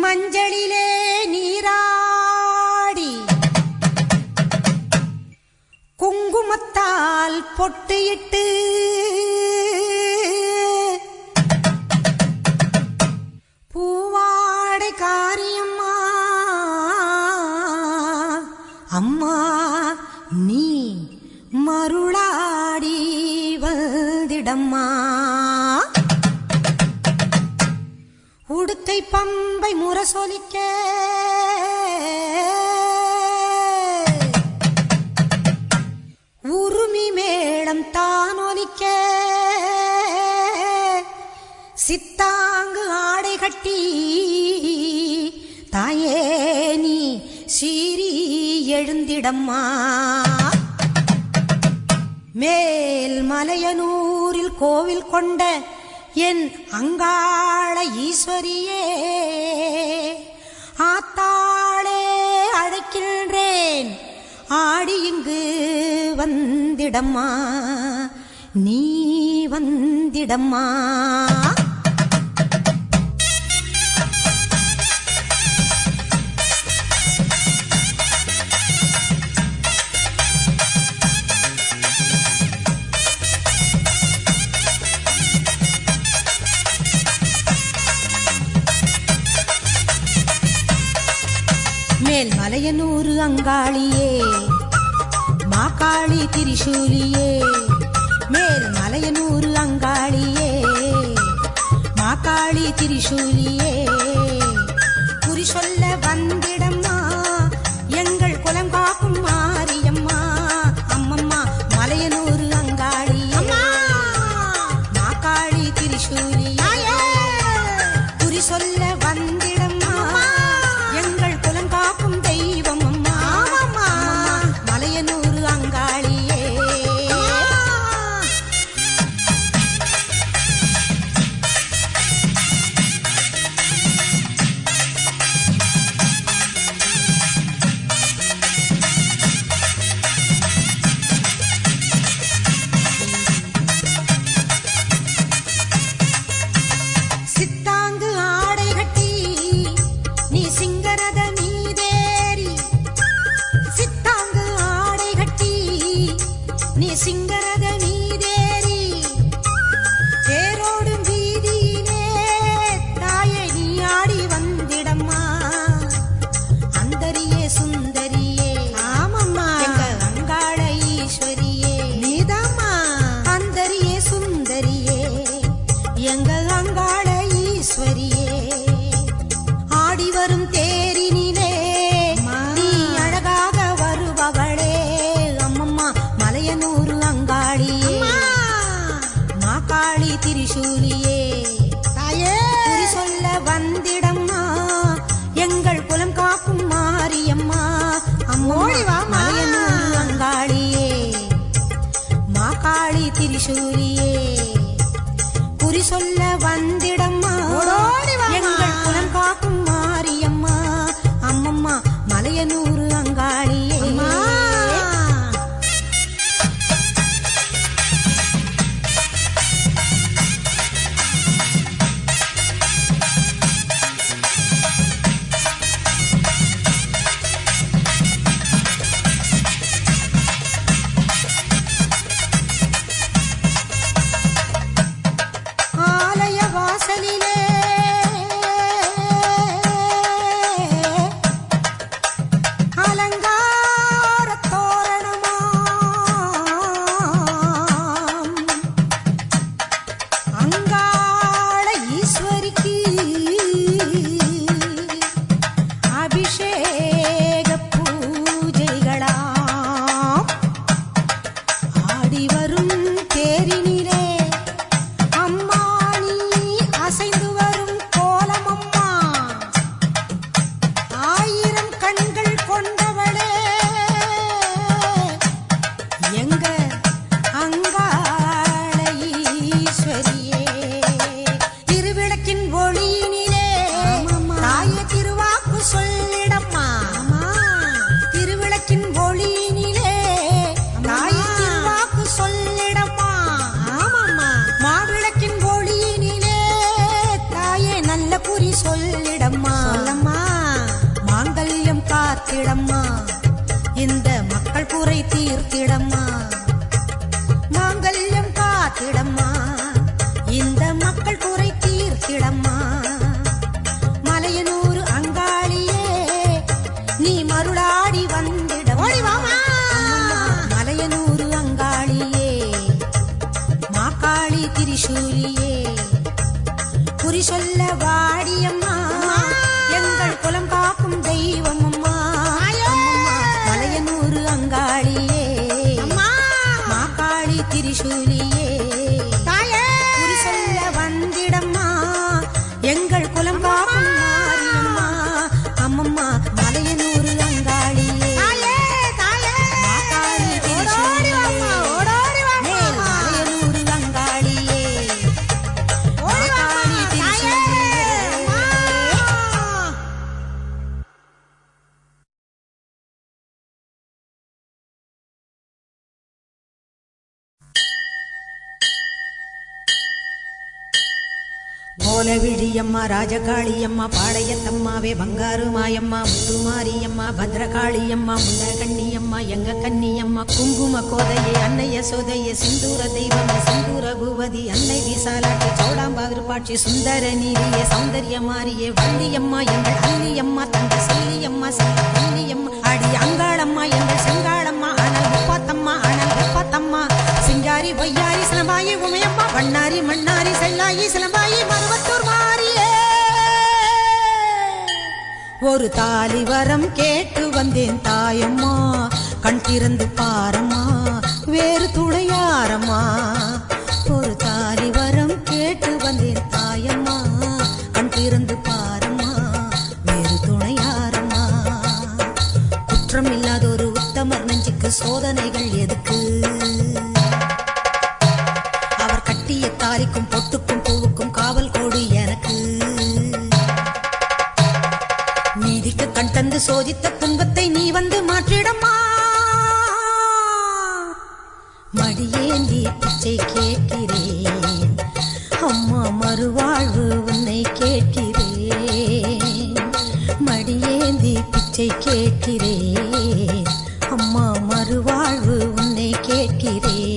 மஞ்சளிலே நீராடி குங்குமத்தால் பொட்டியிட்டு பூவாடை காரியம்மா அம்மா நீ மருளாடி வந்திடம்மா. உடுக்கை பம்பை முரசொலிக்க உருமி மேளம் தானொலிக்க சித்தாங்கு ஆடை கட்டி தாயே நீ சீறி எழுந்திடம்மா. மேல் மலையனூரில் கோவில் கொண்ட என் அங்காள ஈஸ்வரியே ஆத்தாளே அழைக்கின்றேன் ஆடி இங்கு வந்திடம்மா நீ வந்திடம்மா. மேல் மலையனூரு அங்காளியே மாகாளி திரிசூலியே மேல் மலையனூரு அங்காளியே மாகாளி திரிசூலியே குறி சொல்ல வந்திடம்மா எங்கள் குலம் காக்கும் மாரியம்மா அம்மம்மா மலையனூரு அங்காளி மாகாளி திரிசூலியே குறி சொல்ல வந்திடம்மா எங்கள் குலம் காக்கும் தெய்வம் அம்மா மலையனூரு அங்காளியே. சித்தாங்கு ஆடை கட்டி நீ சிங்கரத மீதேறி சித்தாங்கு ஆடை கட்டி நீ சிங்கரத மீதேறி தேரோடும் வீதியிலே தாயை நீ ஆடி வந்திடம்மா அந்தரியே சுந்தரியே ஆமம்மா எங்க அங்காள ஈஸ்வரியே நீதாம்மா அந்தரியே சுந்தரியே எங்க அங்காள ஈஸ்வரியே ஆடி வரும் தேரினிலே நீ அழகாக வருபவளே அம்மம்மா மலையனூரு அங்காளியே மாகாளி திரிசூலியே தாயே குறி சொல்ல வந்திடம்மா எங்கள் குலம் காக்கும் மாரியம்மா அம்மோ மலையனூரு அங்காளியே மாகாளி திரிசூலியே குறி சொல்ல வந்திடம்மா எங்கள் குலம் காக்கும் மாரியம்மா ஓல விழியம்மா ராஜகாளியம்மா பாளையத்தம்மாவே பங்காரு மாயம்மா முத்துமாரியம்மா பத்ரகாளியம்மா முல்ல கண்ணியம்மா எங்க கண்ணியம்மா குங்கும கோதையே அன்னைய சோதையே சிந்தூர தெய்வமே சிந்தூர பூவதி அன்னை விசாலாட்சி சௌடாம்பா விருப்பாட்சி சுந்தர நீரியே சௌந்தர்ய மாரியே வள்ளியம்மா எங்கள் அல்லியம்மா தங்க செல்லியம்மா செல்ல கண்ணியம்மா அடி அங்காளம்மா எங்கள் செங்காளம்மா அனல் முப்பாத்தம்மா அனல் முப்பாத்தம்மா சிங்காரி பொய்யாரி சிலம்பாயி உமையம்மா வண்ணாரி மண்ணாரி செல்லாயி சிலம்பாயி மருவத்தூர் மாரியே ஒரு தாலி வரம் கேட்டு வந்தேன் தாயம்மா கண் திறந்து பாரம்மா வேறு துணையாரம்மா ஒரு தாலி வரம் கேட்டு வந்தேன் தாயம்மா கண் திறந்து பாரம்மா வேறு துணையாரம்மா குற்றம் இல்லாத ஒரு உத்தமர் நெஞ்சுக்கு சோதனைகள் எதுக்கு தாலிக்கும் பொட்டுக்கும் பூவுக்கும் காவல் கோடு எனக்கு நீதிக்கு கண் தந்து சோதித்த துன்பத்தை நீ வந்து மாற்றிடம்மா மடியேந்தி பிச்சை கேட்கிறேன் அம்மா மறுவாழ்வு உன்னை கேட்கிறேன் மடியேந்தி பிச்சை கேட்கிறேன்